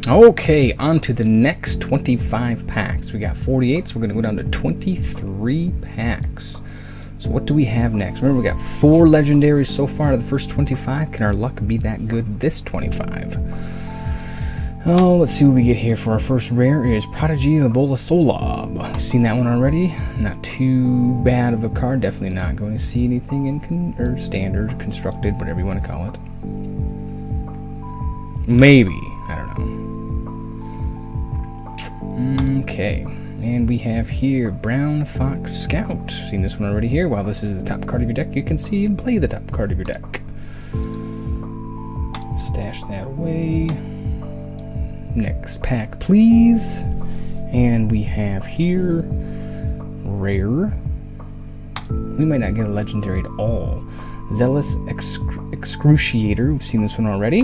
Okay, on to the next 25 packs. We got 48, so we're going to go down to 23 packs. So what do we have next? Remember, we got 4 legendaries so far out of the first 25. Can our luck be that good this 25? Oh, let's see what we get here for our first rare is Prodigy Abolasolab. Seen that one already? Not too bad of a card. Definitely not going to see anything in or standard, constructed, whatever you want to call it. Maybe. I don't know. Okay. And we have here Brown Fox Scout. Seen this one already here. While this is the top card of your deck, you can see and play the top card of your deck. Stash that away. Next pack, please. And we have here rare. We might not get a legendary at all. Zealous Excruciator. We've seen this one already.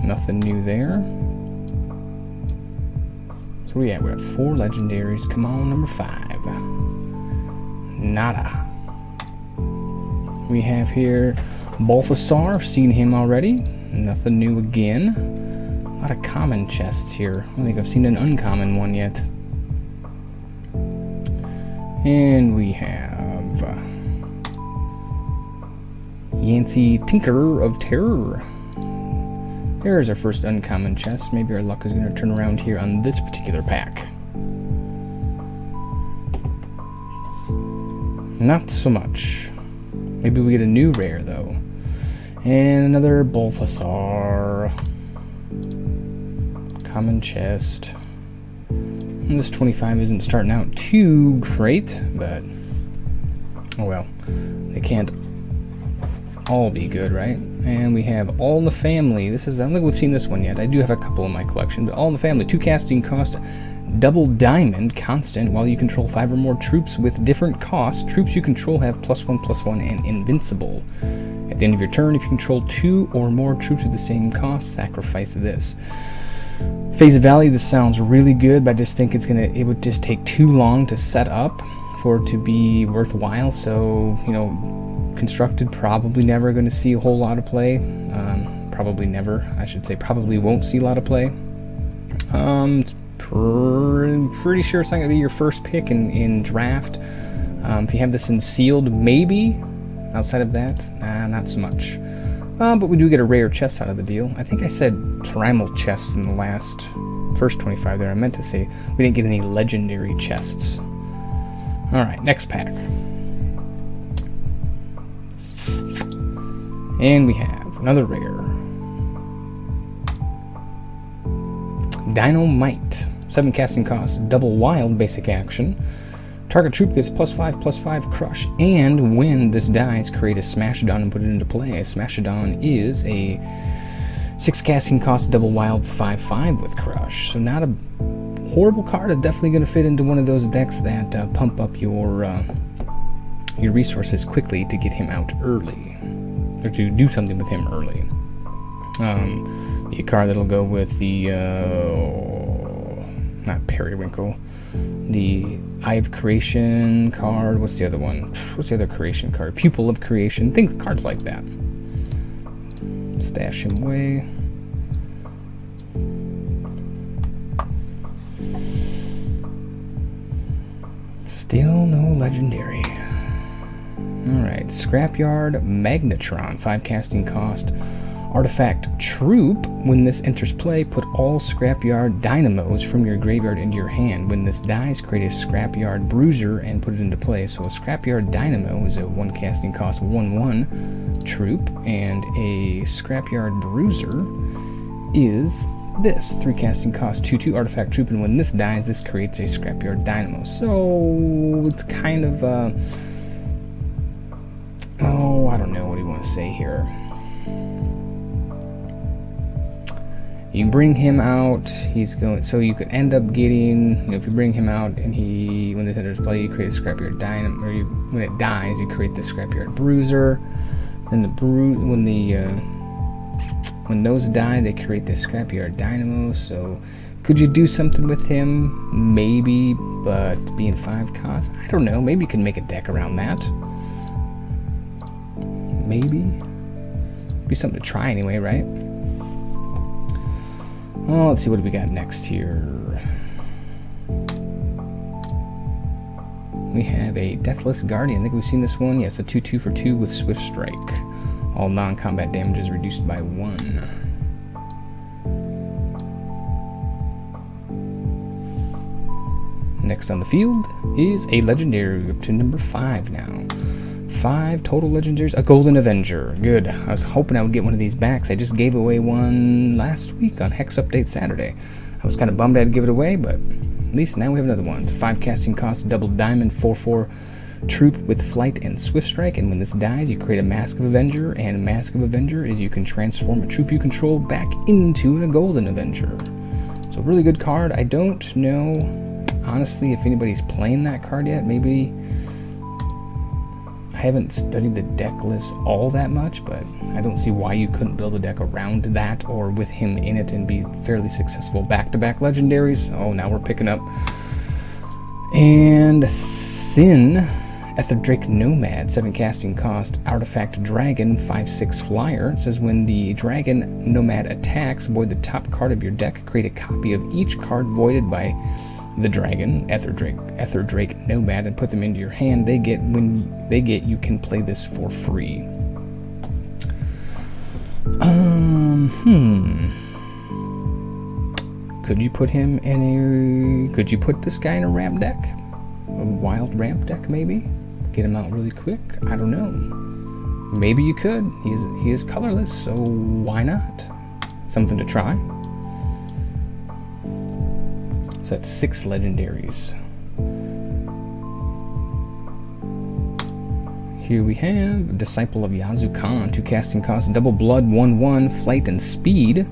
Nothing new there. So yeah, we're at 4 legendaries. Come on, number 5. Nada. We have here Balthasar. Seen him already. Nothing new again. A lot of common chests here. I don't think I've seen an uncommon one yet. And we have Yancey Tinkerer of Terror. There's our first uncommon chest. Maybe our luck is going to turn around here on this particular pack. Not so much. Maybe we get a new rare though. And another Balthasar. Common chest. And this 25 isn't starting out too great, but oh well. They can't all be good, right? And we have All in the Family. This is, I don't think we've seen this one yet. I do have a couple in my collection, but All in the Family. 2 casting cost, double diamond, constant. While you control 5 or more troops with different costs, troops you control have +1/+1 and invincible. At the end of your turn, if you control 2 or more troops with the same cost, sacrifice this. Face value, this sounds really good, but I just think it would just take too long to set up for it to be worthwhile. So, you know, constructed, probably never going to see a whole lot of play. Probably never, I should say, probably won't see a lot of play. Pretty sure it's not going to be your first pick in draft. If you have this in sealed, maybe. Outside of that, not so much. But we do get a rare chest out of the deal. I think I said primal chests in the first 25 there. I meant to say we didn't get any legendary chests. Alright, next pack. And we have another rare. Dynamite. 7 casting cost, double wild basic action. Target troop gets +5/+5 crush, and when this dies, create a Smashadon and put it into play. A Smashadon is a 6 casting cost, double wild, 5/5 with crush. So not a horrible card. It's definitely going to fit into one of those decks that pump up your resources quickly to get him out early, or to do something with him early. The card that'll go with the not Periwinkle. The Eye of Creation card. What's the other one? What's the other creation card? Pupil of Creation. Things, cards like that. Stash him away. Still no legendary. Alright, Scrapyard Magnetron. 5 casting cost. Artifact Troop. When this enters play, put all Scrapyard Dynamos from your graveyard into your hand. When this dies, create a Scrapyard Bruiser and put it into play. So a Scrapyard Dynamo is a 1 casting cost 1/1 troop, and a Scrapyard Bruiser is this 3 casting cost 2/2 Artifact Troop, and when this dies, this creates a Scrapyard Dynamo. So it's kind of oh, I don't know what do you want to say here. You bring him out, he's going, so you could end up getting, you know, if you bring him out and when this enters play, you create a Scrapyard Dynamo, or when it dies, you create the Scrapyard Bruiser. Then when those die, they create the Scrapyard Dynamo. So could you do something with him? Maybe, but being 5 cost, I don't know. Maybe you can make a deck around that. Maybe. Be something to try anyway, right? Oh, let's see what we got next here. We have a Deathless Guardian. I think we've seen this one. Yes, a 2/2 for 2 with Swift Strike. All non-combat damage is reduced by 1. Next on the field is a Legendary, up to number 5 now. 5 total Legendaries. A Golden Avenger. Good. I was hoping I would get one of these back. I just gave away one last week on HEX Update Saturday. I was kind of bummed I had to give it away, but at least now we have another one. It's a 5 casting cost, double diamond, 4/4 troop with flight and swift strike, and when this dies, you create a Mask of Avenger, and a Mask of Avenger is you can transform a troop you control back into a Golden Avenger. So really good card. I don't know, honestly, if anybody's playing that card yet. Maybe I haven't studied the deck list all that much, but I don't see why you couldn't build a deck around that or with him in it and be fairly successful. Back-to-back Legendaries. Oh, now we're picking up. And Sin, Drake Nomad, 7 casting cost, Artifact Dragon, 5/6 flyer. It says when the Dragon Nomad attacks, void the top card of your deck. Create a copy of each card voided by the Dragon, Drake Nomad, and put them into your hand. You can play this for free. Could you put him in could you put this guy in a ramp deck? A wild ramp deck, maybe? Get him out really quick? I don't know. Maybe you could. He is colorless, so why not? Something to try. So that's 6 Legendaries. Here we have Disciple of Yasu Khan, 2 casting cost, double blood, 1/1, flight and speed.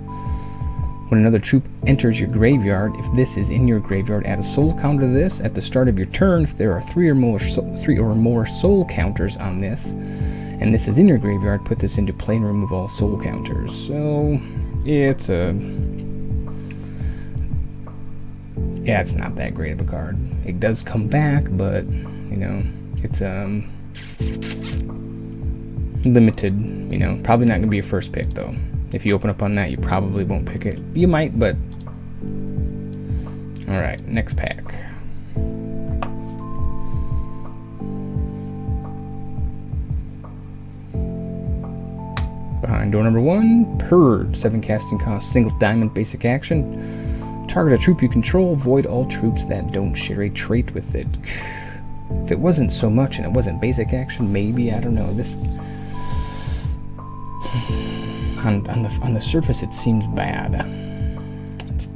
When another troop enters your graveyard, if this is in your graveyard, add a soul counter to this. At the start of your turn, if there are 3 or more soul counters on this, and this is in your graveyard, put this into play and remove all soul counters. So it's it's not that great of a card. It does come back, but you know, it's limited. You know, probably not gonna be your first pick though. If you open up on that, you probably won't pick it. You might, but all right. Next pack. Behind door number 1, Purge, 7 casting cost, single diamond, basic action. Target a troop you control, void all troops that don't share a trait with it. If it wasn't so much and it wasn't basic action, maybe, I don't know. This on the surface it seems bad. It's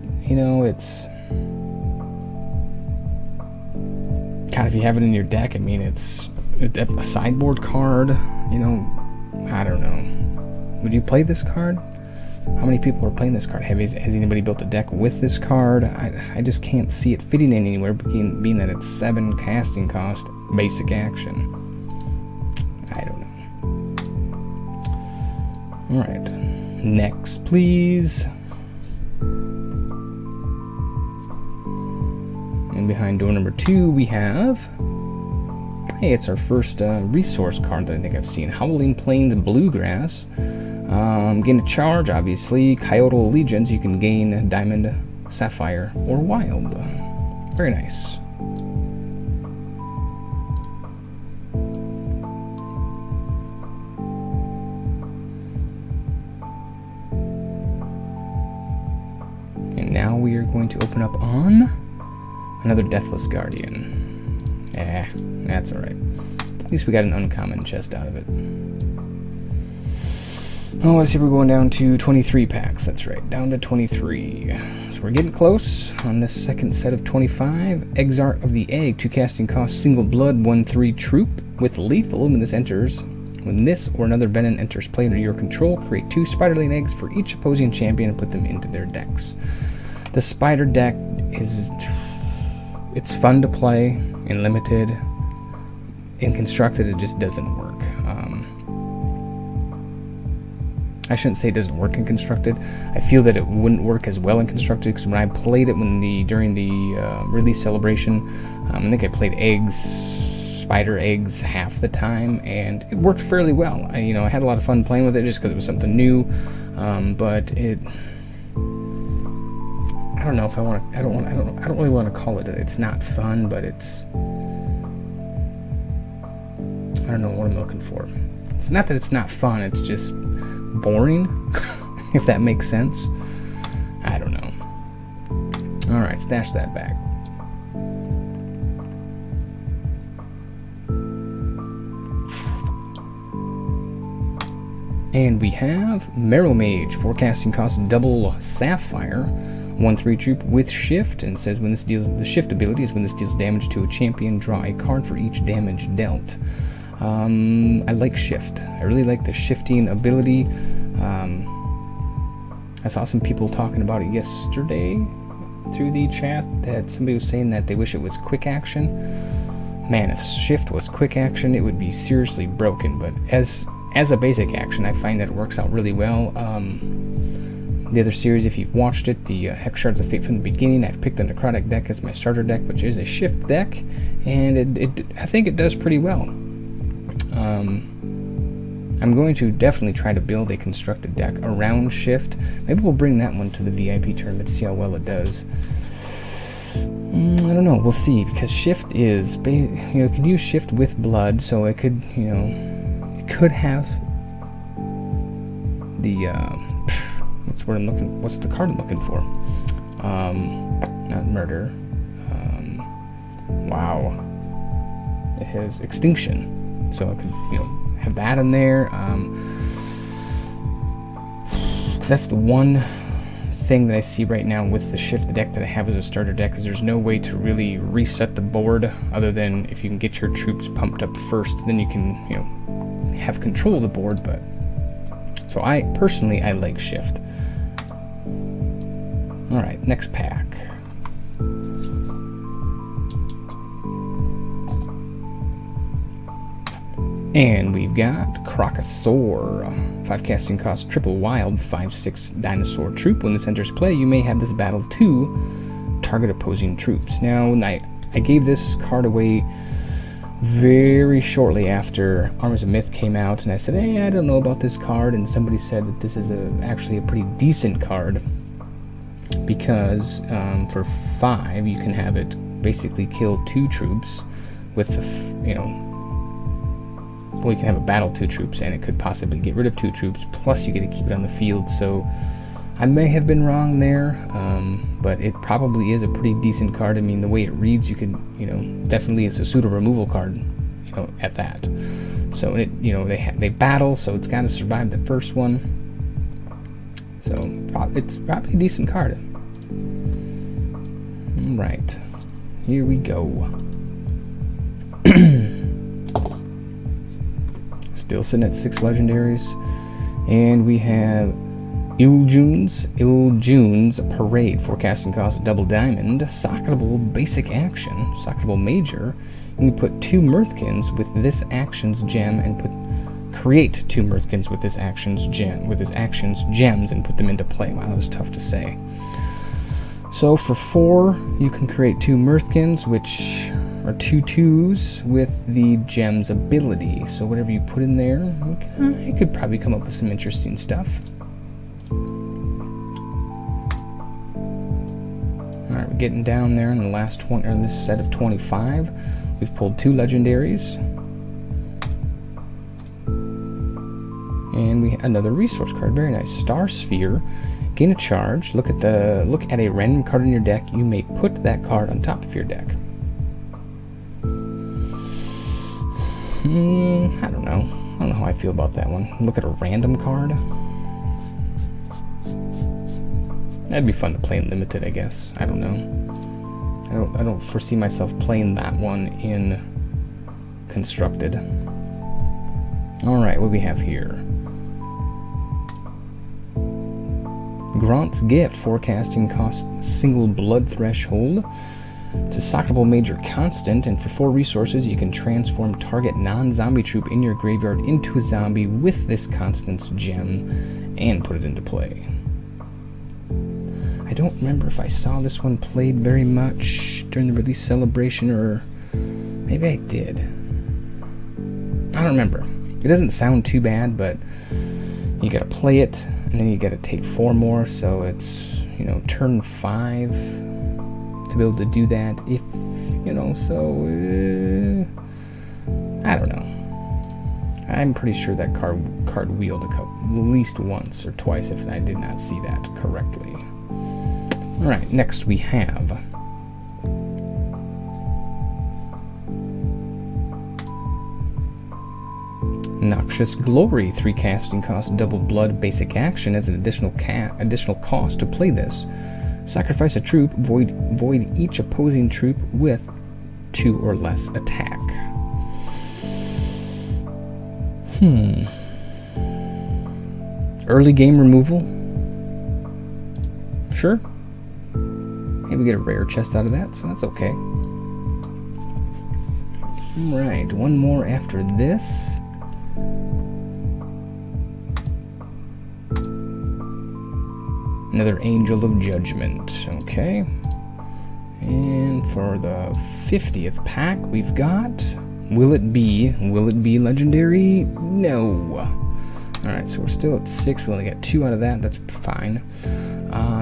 God, if you have it in your deck, I mean, it's a sideboard card, you know, I don't know. Would you play this card? How many people are playing this card? Has anybody built a deck with this card? I just can't see it fitting in anywhere, being that it's 7 casting cost, basic action. I don't know. Alright. Next, please. And behind door number 2, we have... Hey, it's our first resource card that I think I've seen. Howling Plains Bluegrass. Gain a charge, obviously. Coyote Allegiance, you can gain Diamond, Sapphire, or Wild. Very nice. And now we are going to open up on another Deathless Guardian. That's alright. At least we got an uncommon chest out of it. Oh, let's see, we're going down to 23 packs. That's right, down to 23. So we're getting close on this second set of 25. Exarch of the Egg, 2 casting cost, single blood, 1/3 troop with lethal. When this enters, when this or another venom enters play under your control, create 2 Spiderling eggs for each opposing champion and put them into their decks. The spider deck it's fun to play in limited. In constructed, it just doesn't work. I shouldn't say it doesn't work in constructed. I feel that it wouldn't work as well in constructed because when I played it during the release celebration, I think I played spider eggs half the time, and it worked fairly well. I had a lot of fun playing with it just because it was something new, but I don't know if I want to. I don't really want to call it. It's not fun, but it's. I don't know what I'm looking for. It's not that it's not fun. It's just boring, if that makes sense. I don't know. All right, stash that back. And we have Marrow Mage, forecasting cost double Sapphire, 1/3 troop with shift, and says when this deals, the shift ability is when this deals damage to a champion, draw a card for each damage dealt. I like shift. I really like the shifting ability. I saw some people talking about it yesterday through the chat, that somebody was saying that they wish it was quick action. Man, if shift was quick action, it would be seriously broken, but as a basic action, I find that it works out really well. The other series, if you've watched it, the HEX Shards of Fate from the beginning, I've picked the Necrotic deck as my starter deck, which is a shift deck, and I think it does pretty well. I'm going to definitely try to build a constructed deck around shift. Maybe we'll bring that one to the VIP tournament, see how well it does. I don't know, we'll see, because shift is, you can use shift with blood, so it could, could have the what's the card I'm looking for? Not murder. Wow. It has extinction, so I could have that in there. Because that's the one thing that I see right now with the shift deck that I have as a starter deck, is there's no way to really reset the board other than if you can get your troops pumped up first, then you can have control of the board. But so I personally like shift. All right, next pack. And we've got Crocosaur, 5 casting cost, triple wild, 5/6 dinosaur troop. When this enters play, you may have this battle 2 target opposing troops. Now, I gave this card away very shortly after Armies of Myth came out, and I said, hey, I don't know about this card, and somebody said that this is actually a pretty decent card, because for 5 you can have it basically kill 2 troops with well, you can have a battle 2 troops, and it could possibly get rid of 2 troops, plus you get to keep it on the field. So I may have been wrong there, but it probably is a pretty decent card. I mean, the way it reads, you could, definitely it's a pseudo removal card, at that. So it, they battle, so it's got to survive the first one. So it's probably a decent card. All right, here we go. Still sitting at 6 legendaries, and we have Iljune's Parade, forecasting cost double diamond, socketable basic action, socketable major. You can put 2 Mirthkins with this action's gem, and create 2 Mirthkins with this action's gems, and put them into play. Wow, that was tough to say. So for 4, you can create 2 Mirthkins, which are 2 2s with the gems ability. So whatever you put in there, you could probably come up with some interesting stuff. Alright, we're getting down there in the last 20, or in this set of 25. We've pulled 2 legendaries. And we have another resource card. Very nice. Star Sphere. Gain a charge. Look at a random card in your deck. You may put that card on top of your deck. I don't know. I don't know how I feel about that one. Look at a random card. That'd be fun to play in limited, I guess. I don't know. I don't foresee myself playing that one in constructed. All right, what do we have here? Grant's Gift, forecasting cost single blood threshold. It's a socketable major constant, and for 4 resources, you can transform target non-zombie troop in your graveyard into a zombie with this constant's gem and put it into play. I don't remember if I saw this one played very much during the release celebration, or maybe I did. I don't remember. It doesn't sound too bad, but you gotta play it, and then you gotta take 4 more, so it's, you know, turn 5 to be able to do that. If, you know, so, I don't know. I'm pretty sure that card wheeled at least once or twice if I did not see that correctly. Alright, next we have Noxious Glory, 3 casting cost, double blood, basic action as an additional cost to play this. Sacrifice a troop, void each opposing troop with 2 or less attack. Early game removal? Sure. Hey, we get a rare chest out of that, so that's okay. Alright, one more after this. Another Angel of Judgment, okay. And for the 50th pack, we've got, will it be Legendary? No. Alright, so we're still at 6, we only got 2 out of that, that's fine.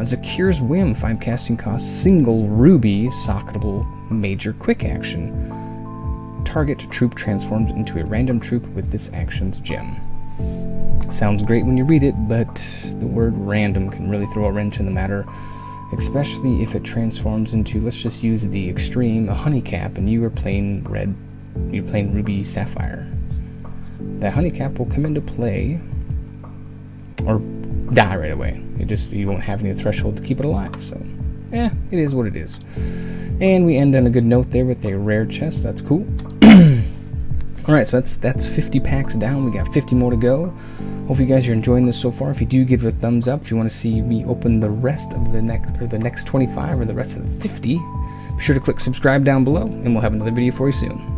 Zakir's Whim, 5 casting cost, single ruby, socketable, major quick action. Target troop transforms into a random troop with this action's gem. Sounds great when you read it, but the word random can really throw a wrench in the matter, especially if it transforms into, let's just use the extreme, a honeycap, and you are playing red, you're playing ruby sapphire. That honeycap will come into play, or die right away. You won't have any threshold to keep it alive, so it is what it is. And we end on a good note there with a rare chest, that's cool. Alright, so that's 50 packs down, we got 50 more to go. Hope you guys are enjoying this so far. If you do, give it a thumbs up. If you want to see me open the rest of the next 25 or the rest of the 50, be sure to click subscribe down below, and we'll have another video for you soon.